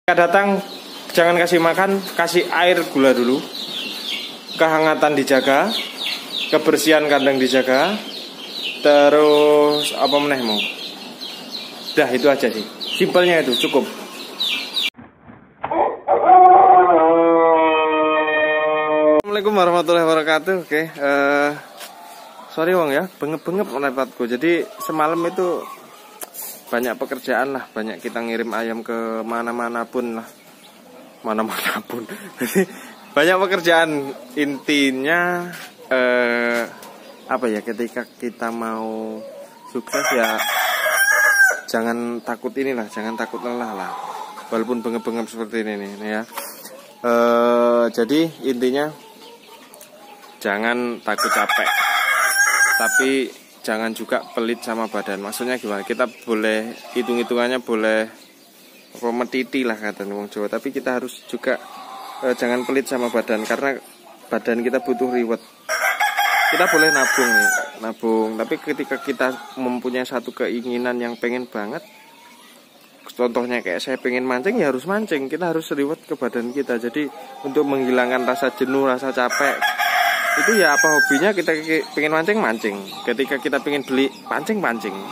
Datang jangan kasih makan, kasih air gula dulu. Kehangatan dijaga, kebersihan kandang dijaga. Terus apa meneh mau? Dah itu aja sih. Simpelnya itu cukup. Assalamualaikum warahmatullahi wabarakatuh. Oke, sorry wong ya, bengep-bengep menepatku. Jadi semalam itu banyak pekerjaan lah, banyak kita ngirim ayam ke mana-mana pun lah, mana-mana pun. Jadi banyak pekerjaan. Intinya apa ya, ketika kita mau sukses ya jangan takut inilah, jangan takut lelah lah, walaupun bengep-bengep seperti ini nih ya. Jadi intinya jangan takut capek, tapi jangan juga pelit sama badan. Maksudnya gimana? Kita boleh hitung-hitungannya boleh metiti lah kata wong Jawa, tapi kita harus juga jangan pelit sama badan, karena badan kita butuh reward. Kita boleh nabung nih, nabung, tapi ketika kita mempunyai satu keinginan yang pengen banget, contohnya kayak saya pengen mancing, ya harus mancing. Kita harus reward ke badan kita. Jadi untuk menghilangkan rasa jenuh, rasa capek, itu ya apa hobinya, kita pengen mancing. Ketika kita pengen beli pancing.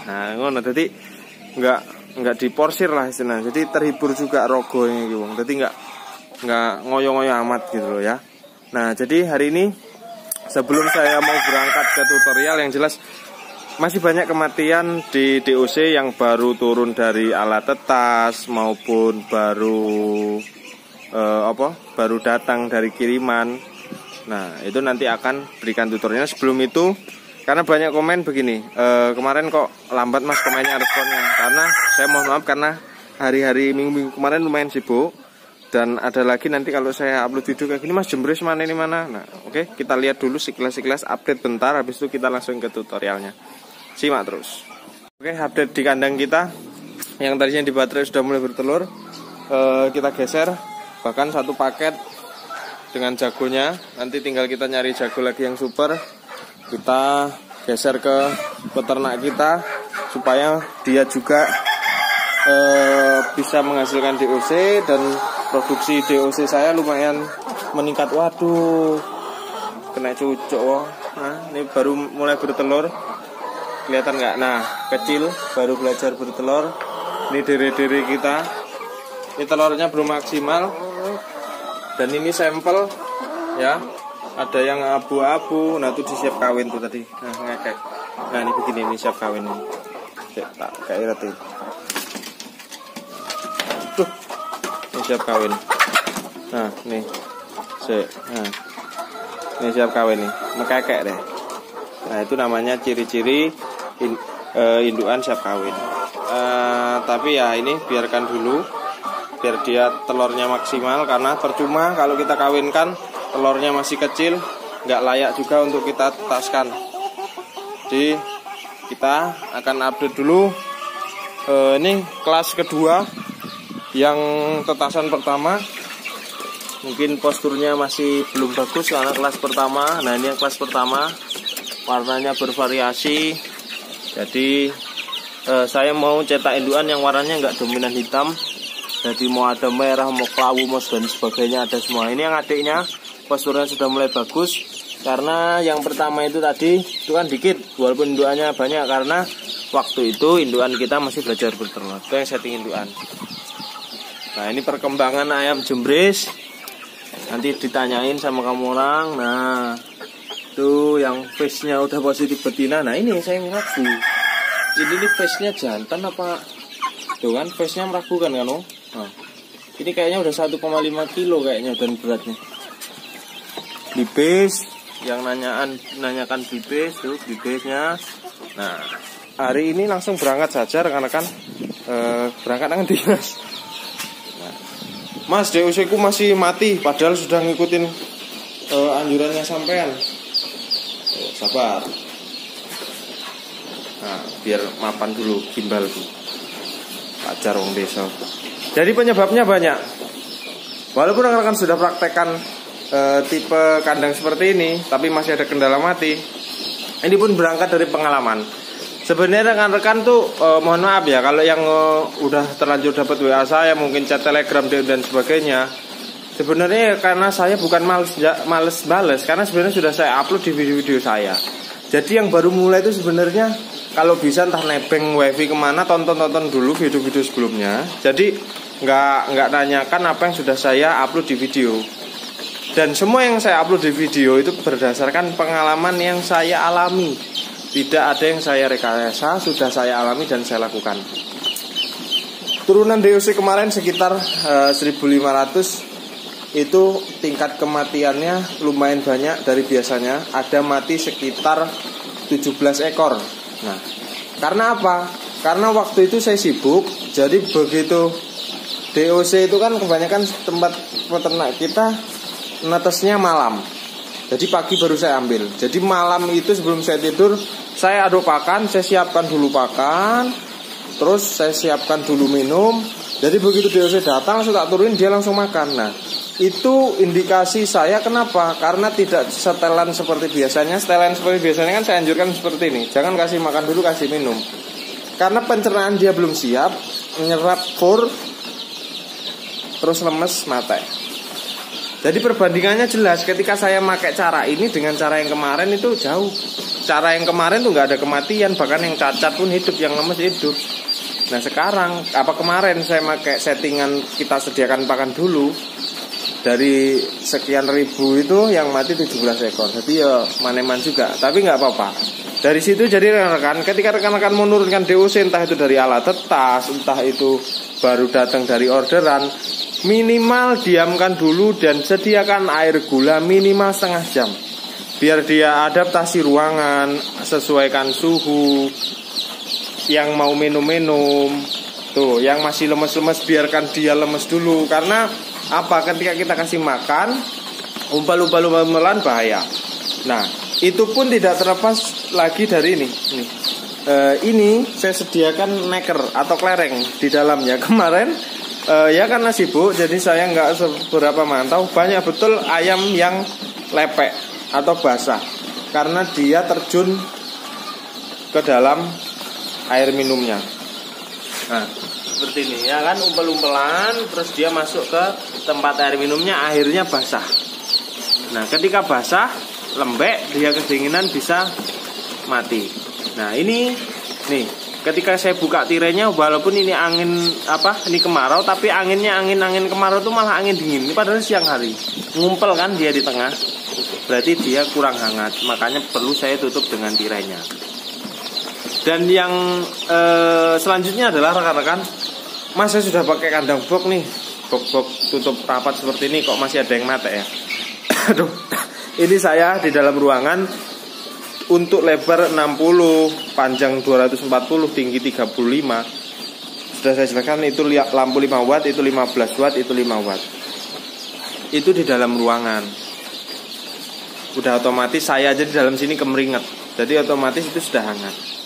Nah ngono, jadi nggak diporsir lah istilahnya. Jadi terhibur juga rogo ini gitu. Jadi nggak ngoyo-ngoyo amat gitu loh ya. Nah jadi hari ini sebelum saya mau berangkat ke tutorial, yang jelas masih banyak kematian di DOC yang baru turun dari alat tetas maupun baru baru datang dari kiriman. Nah itu nanti akan berikan tutorialnya. Sebelum itu, karena banyak komen begini, kemarin kok lambat mas komennya, responnya. Karena saya mohon maaf, karena hari-hari minggu-minggu kemarin lumayan sibuk. Dan ada lagi nanti kalau saya upload video kayak gini, mas jembres mana ini mana. Nah oke, kita lihat dulu sekilas update bentar, habis itu kita langsung ke tutorialnya. Simak terus. Oke, update di kandang kita. Yang tadinya di baterai sudah mulai bertelur, kita geser. Bahkan satu paket dengan jagonya. Nanti tinggal kita nyari jago lagi yang super, kita geser ke peternak kita supaya dia juga bisa menghasilkan DOC. Dan produksi DOC saya lumayan meningkat. Waduh, kena cucuk. Nah ini baru mulai bertelur, kelihatan nggak? Nah kecil, baru belajar bertelur. Ini dere-dere kita, ini telurnya belum maksimal. Dan ini sampel ya, ada yang abu-abu. Nah itu disiap kawin tuh tadi. Nah ngekek. Nah ini begini, ini siap kawin nih. Tak kayak itu. Tuh, ini siap kawin. Nah nih, nah ini siap kawin nih, mekekek deh. Nah itu namanya ciri-ciri indukan siap kawin. Tapi ya ini biarkan dulu, biar dia telurnya maksimal, karena percuma kalau kita kawinkan telurnya masih kecil, nggak layak juga untuk kita tetaskan. Jadi kita akan update dulu. Ini kelas kedua, yang tetasan pertama mungkin posturnya masih belum bagus karena kelas pertama. Nah ini yang kelas pertama, warnanya bervariasi. Jadi saya mau cetak indukan yang warnanya nggak dominan hitam. Jadi mau ada merah, mau kelabu, mau dan sebagainya, ada semua. Ini yang adiknya posturnya sudah mulai bagus, karena yang pertama itu tadi itu kan dikit, walaupun indukannya banyak, karena waktu itu indukan kita masih belajar bertelur. Itu yang setting indukan. Nah ini perkembangan ayam jembres, nanti ditanyain sama kamu orang. Nah tuh yang face-nya udah positif betina. Nah ini saya ragu, ini nih face-nya jantan apa? Tuh kan face-nya meragukan kan oh? Nah, ini kayaknya udah 1,5 kilo kayaknya dan beratnya. Bibis, yang nanyakan bibis tuh bibisnya. Nah hari ini langsung berangkat saja rekan-rekan, berangkat dengan dinas. Nah, mas DOC ku masih mati, padahal sudah ngikutin anjurannya sampean. Sabar. Nah biar mapan dulu gimbalku, pacar wong desa. Jadi penyebabnya banyak. Walaupun rekan-rekan sudah praktekkan tipe kandang seperti ini, tapi masih ada kendala mati. Ini pun berangkat dari pengalaman. Sebenarnya rekan-rekan tuh mohon maaf ya kalau yang udah terlanjur dapat WA saya, mungkin chat Telegram dan sebagainya. Sebenarnya karena saya bukan males bales, karena sebenarnya sudah saya upload di video-video saya. Jadi yang baru mulai itu sebenarnya kalau bisa entah nebeng wifi kemana, tonton dulu video-video sebelumnya. Jadi nggak nanyakan apa yang sudah saya upload di video. Dan semua yang saya upload di video itu berdasarkan pengalaman yang saya alami. Tidak ada yang saya rekayasa, sudah saya alami dan saya lakukan. Turunan DOC kemarin sekitar 1.500. Itu tingkat kematiannya lumayan banyak dari biasanya. Ada mati sekitar 17 ekor. Nah, karena apa? Karena waktu itu saya sibuk. Jadi begitu DOC itu kan kebanyakan tempat peternak kita netesnya malam. Jadi pagi baru saya ambil. Jadi malam itu sebelum saya tidur, saya aduk pakan, saya siapkan dulu pakan, terus saya siapkan dulu minum. Jadi begitu DOC datang langsung tak turunin, dia langsung makan. Nah, itu indikasi saya kenapa? Karena tidak setelan seperti biasanya. Setelan seperti biasanya kan saya anjurkan seperti ini. Jangan kasih makan dulu, kasih minum. Karena pencernaan dia belum siap, menyerap fur, terus lemes, mati. Jadi perbandingannya jelas. Ketika saya pakai cara ini dengan cara yang kemarin itu jauh. Cara yang kemarin tuh nggak ada kematian, bahkan yang cacat pun hidup, yang lemes hidup. Nah sekarang, kemarin saya pakai settingan kita sediakan pakan dulu. Dari sekian ribu itu yang mati 17 ekor. Jadi ya maneman juga, tapi nggak apa-apa. Dari situ jadi rekan-rekan, ketika rekan-rekan menurunkan DOC, entah itu dari alat tetas, entah itu baru datang dari orderan, minimal diamkan dulu dan sediakan air gula minimal setengah jam. Biar dia adaptasi ruangan, sesuaikan suhu. Yang mau minum-minum, tuh yang masih lemes-lemes biarkan dia lemes dulu. Karena apa? Ketika kita kasih makan, umpal-umpalan bahaya. Nah, itu pun tidak terlepas lagi dari ini. Ini saya sediakan neker atau klereng di dalamnya. Kemarin ya karena sibuk, jadi saya nggak seberapa mantau. Banyak betul ayam yang lepek atau basah karena dia terjun ke dalam air minumnya. Nah, seperti ini ya kan, umpel-umpelan, terus dia masuk ke tempat air minumnya, akhirnya basah. Nah, ketika basah, lembek, dia kedinginan bisa mati. Nah, ini nih, ketika saya buka tirainya, walaupun ini angin ini kemarau, tapi anginnya angin kemarau itu malah angin dingin. Ini padahal siang hari, ngumpel kan dia di tengah, berarti dia kurang hangat. Makanya perlu saya tutup dengan tirainya. Dan yang selanjutnya adalah rekan-rekan, Mas saya sudah pakai kandang box nih, box tutup rapat seperti ini, kok masih ada yang mati ya. Aduh, ini saya di dalam ruangan untuk lebar 60, panjang 240, tinggi 35. Sudah saya jelaskan, itu lampu 5 watt, itu 15 watt, itu 5 watt. Itu di dalam ruangan. Udah otomatis saya aja di dalam sini kemeringet. Jadi otomatis itu sudah hangat.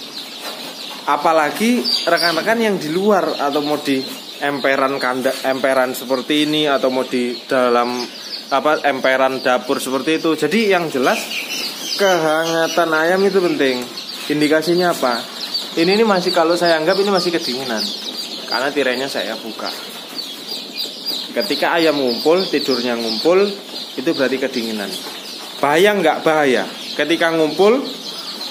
Apalagi rekan-rekan yang di luar atau mau di emperan seperti ini atau mau di dalam emperan dapur seperti itu. Jadi yang jelas kehangatan ayam itu penting. Indikasinya apa? Ini masih, kalau saya anggap ini masih kedinginan karena tirainya saya buka. Ketika ayam ngumpul, tidurnya ngumpul, itu berarti kedinginan. Bahaya nggak? Bahaya. Ketika ngumpul,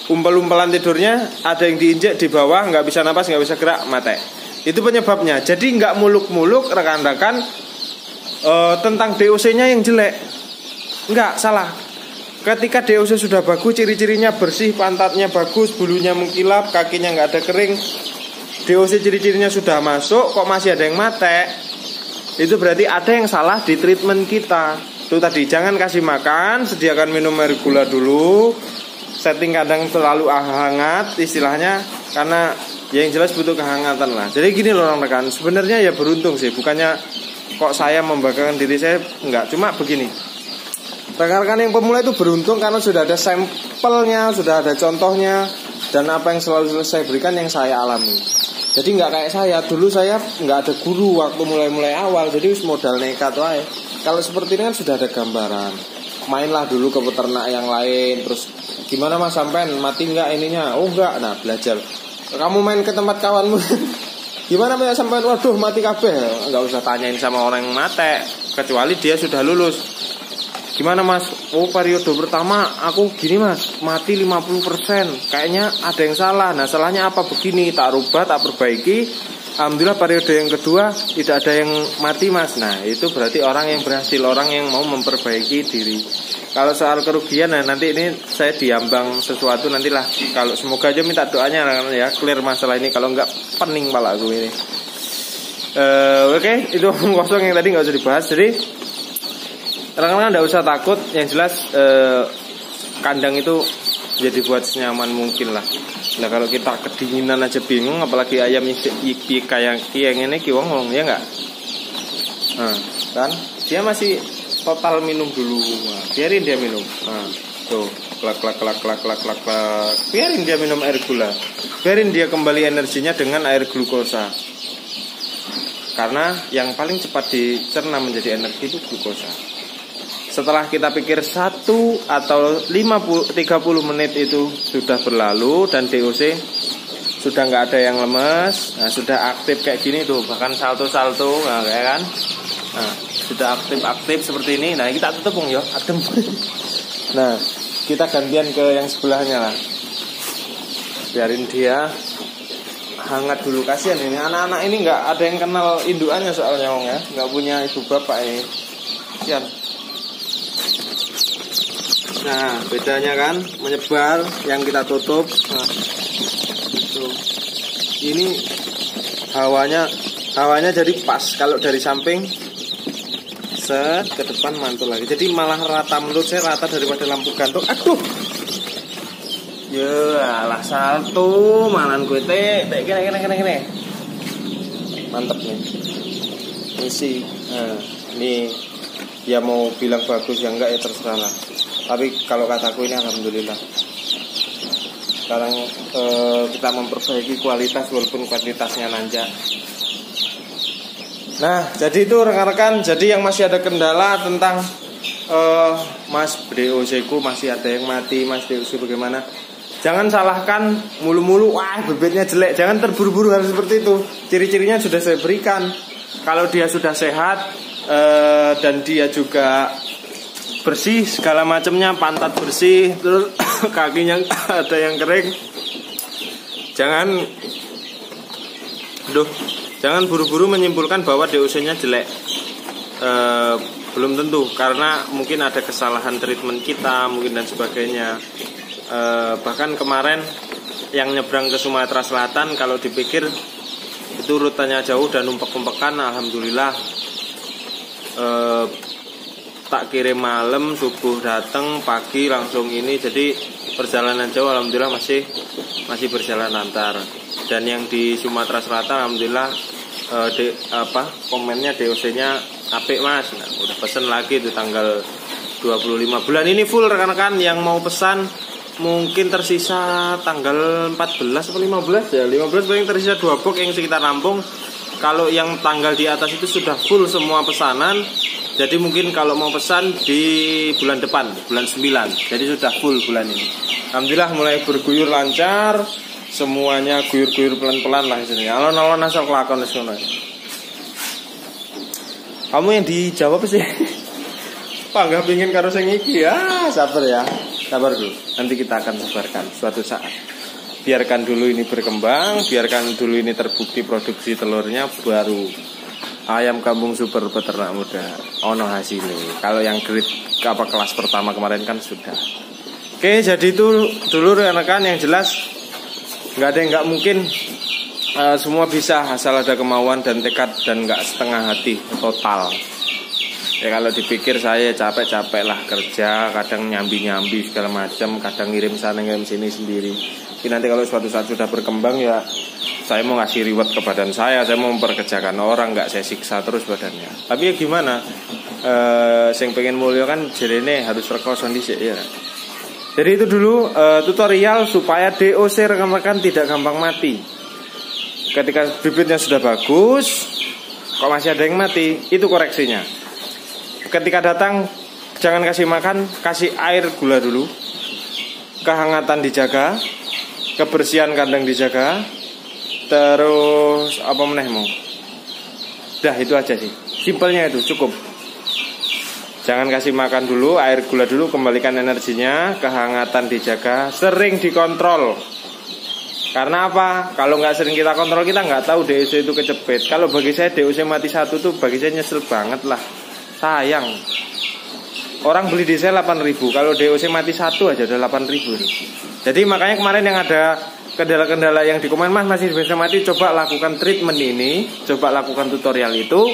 umpel-umpelan tidurnya, ada yang diinjek di bawah, nggak bisa napas, nggak bisa gerak, mati. Itu penyebabnya. Jadi nggak muluk-muluk rekan-rekan tentang DOC-nya yang jelek. Nggak, salah. Ketika DOC sudah bagus, ciri-cirinya bersih, pantatnya bagus, bulunya mengkilap, kakinya nggak ada kering, DOC ciri-cirinya sudah masuk, kok masih ada yang mati, itu berarti ada yang salah di treatment kita. Itu tadi, jangan kasih makan, sediakan minum air gula dulu, setting kandang terlalu hangat istilahnya, karena ya yang jelas butuh kehangatan lah. Jadi gini loh rekan-rekan, sebenarnya ya beruntung sih, bukannya kok saya membanggakan diri saya, enggak, cuma begini. Rekan-rekan yang pemula itu beruntung karena sudah ada sampelnya, sudah ada contohnya, dan apa yang selalu saya berikan yang saya alami. Jadi nggak kayak saya, dulu saya nggak ada guru waktu mulai-mulai awal, jadi modal nekat wae. Kalau seperti ini kan sudah ada gambaran. mainlah dulu ke peternak yang lain. Terus gimana mas sampean mati nggak ininya? Oh enggak. Nah belajar. Kamu main ke tempat kawanmu gimana mas sampean? Waduh mati kabeh. Nggak usah tanyain sama orang yang mati, kecuali dia sudah lulus. Gimana mas? Oh periode pertama aku gini mas, mati 50%. Kayaknya ada yang salah. Nah salahnya apa? Begini, tak rubah, tak perbaiki. Alhamdulillah periode yang kedua tidak ada yang mati mas. Nah itu berarti orang yang berhasil, orang yang mau memperbaiki diri. Kalau soal kerugian, nah nanti ini saya diambang sesuatu nantilah. Kalau semoga aja minta doanya ya clear masalah ini. Kalau enggak pening malah aku ini. Oke, itu kosong yang tadi nggak usah dibahas. Jadi kadang-kadang nggak usah takut. Yang jelas kandang itu jadi buat senyaman mungkin lah. Nah kalau kita kedinginan aja bingung, apalagi ayam iki kayak yang ini kiwong ya nggak? Nah, kan dia masih total minum dulu. Nah, biarin dia minum. Nah, tuh klak. Biarin dia minum air gula. Biarin dia kembali energinya dengan air glukosa. Karena yang paling cepat dicerna menjadi energi itu glukosa. Setelah kita pikir 1 atau 30 menit itu sudah berlalu dan DOC sudah nggak ada yang lemes, nah, sudah aktif kayak gini tuh, bahkan salto-salto, nah, kayak kan, nah, sudah aktif seperti ini. Nah kita tutup ya, adem. Nah kita gantian ke yang sebelahnya lah, biarin dia hangat dulu. Kasihan ini anak-anak ini nggak ada yang kenal indukannya soalnya ya, nggak punya ibu bapak ini, kasihan. Nah bedanya kan menyebar, yang kita tutup. Nah itu, ini hawanya jadi pas. Kalau dari samping set ke depan mantul lagi, jadi malah rata. Menurut saya rata daripada lampu gantung. Aduh ya alah salto malan gue teh gini mantep nih misi. Nah ini ya mau bilang bagus ya enggak ya terserah lah. Tapi kalau kataku ini alhamdulillah. Sekarang kita memperbaiki kualitas walaupun kuantitasnya nanjak. Nah, jadi itu rekan-rekan. Jadi yang masih ada kendala tentang Mas DOC ku masih ada yang mati, Mas DOC bagaimana? Jangan salahkan mulu-mulu, wah bibitnya jelek. Jangan terburu-buru harus seperti itu. Ciri-cirinya sudah saya berikan. Kalau dia sudah sehat dan dia juga bersih segala macamnya, pantat bersih, terus kakinya ada yang kering, jangan buru-buru menyimpulkan bahwa DOC-nya jelek. Belum tentu, karena mungkin ada kesalahan treatment kita mungkin dan sebagainya. Bahkan kemarin yang nyebrang ke Sumatera Selatan, kalau dipikir itu rutenya jauh dan umpek-umpekan, alhamdulillah tak kirim malam, subuh datang, pagi langsung ini. Jadi perjalanan jauh alhamdulillah masih berjalan lancar. Dan yang di Sumatera Selatan alhamdulillah komennya DOC-nya apik mas. Nah, udah pesen lagi itu tanggal 25 bulan ini full rekan-rekan. Yang mau pesan mungkin tersisa tanggal 14 atau 15 ya. 15 paling tersisa 2 box yang sekitar Lampung. Kalau yang tanggal di atas itu sudah full semua pesanan. Jadi mungkin kalau mau pesan di bulan depan, bulan 9. Jadi sudah full bulan ini. Alhamdulillah mulai berguyur lancar. Semuanya guyur-guyur pelan-pelan lah istilahnya. Alon-alon asal kelakon sono. Kamu yang dijawab sih. Pak enggak pengin karo sing iki ya. Sabar ya. Sabar dulu. Nanti kita akan sebarkan suatu saat. Biarkan dulu ini berkembang, biarkan dulu ini terbukti produksi telurnya, baru ayam kampung super peternak muda ono hasilnya. Kalau yang grade kelas pertama kemarin kan sudah. Oke, jadi itu dulu rekan-rekan. Yang jelas nggak ada yang nggak mungkin, semua bisa asal ada kemauan dan tekad dan nggak setengah hati, total. Ya kalau dipikir saya capek-capek lah kerja, kadang nyambi-nyambi segala macam, kadang ngirim sana ngirim sini sendiri. Tapi nanti kalau suatu saat sudah berkembang ya saya mau ngasih reward ke badan saya mau memperkerjakan orang, nggak saya siksa terus badannya. Tapi ya gimana, yang pengen mulia kan jerene harus rekoson dhisik ya. Jadi itu dulu tutorial supaya DOC rekan-rekan tidak gampang mati. Ketika bibitnya sudah bagus, kok masih ada yang mati, itu koreksinya. Ketika datang jangan kasih makan, kasih air gula dulu. Kehangatan dijaga, kebersihan kandang dijaga. Terus apa menehmu? Dah itu aja sih. Simpelnya itu cukup. Jangan kasih makan dulu, air gula dulu, kembalikan energinya, kehangatan dijaga, sering dikontrol. Karena apa? Kalau nggak sering kita kontrol, kita nggak tahu DOC itu kecepet. Kalau bagi saya DOC mati satu tuh bagi saya nyesel banget lah. Sayang. Orang beli diesel 8.000, kalau DOC mati satu aja udah 8.000. Jadi makanya kemarin yang ada kendala-kendala yang di komen, Mas masih bisa mati, coba lakukan treatment ini, coba lakukan tutorial itu.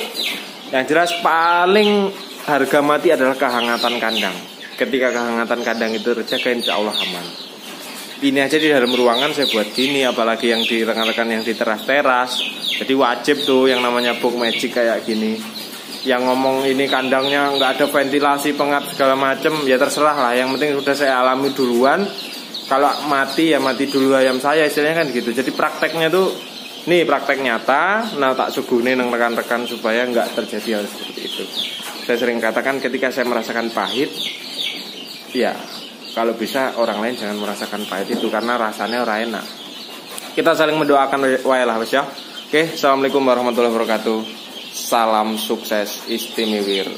Yang jelas paling harga mati adalah kehangatan kandang. Ketika kehangatan kandang itu terjaga, insya Allah aman. Ini aja di dalam ruangan saya buat gini, apalagi yang di rekan-rekan yang di teras-teras. Jadi wajib tuh yang namanya book magic kayak gini. Yang ngomong ini kandangnya nggak ada ventilasi, pengap segala macem, ya terserah lah. Yang penting sudah saya alami duluan. Kalau mati ya mati dulu ayam saya, istilahnya kan gitu. Jadi prakteknya tuh, nih praktek nyata. Nah tak suguhne nang rekan-rekan supaya nggak terjadi hal seperti itu. Saya sering katakan ketika saya merasakan pahit, ya kalau bisa orang lain jangan merasakan pahit itu, karena rasanya ora enak. Kita saling mendoakan wae lah ya. Oke, assalamualaikum warahmatullahi wabarakatuh. Salam sukses istimewir.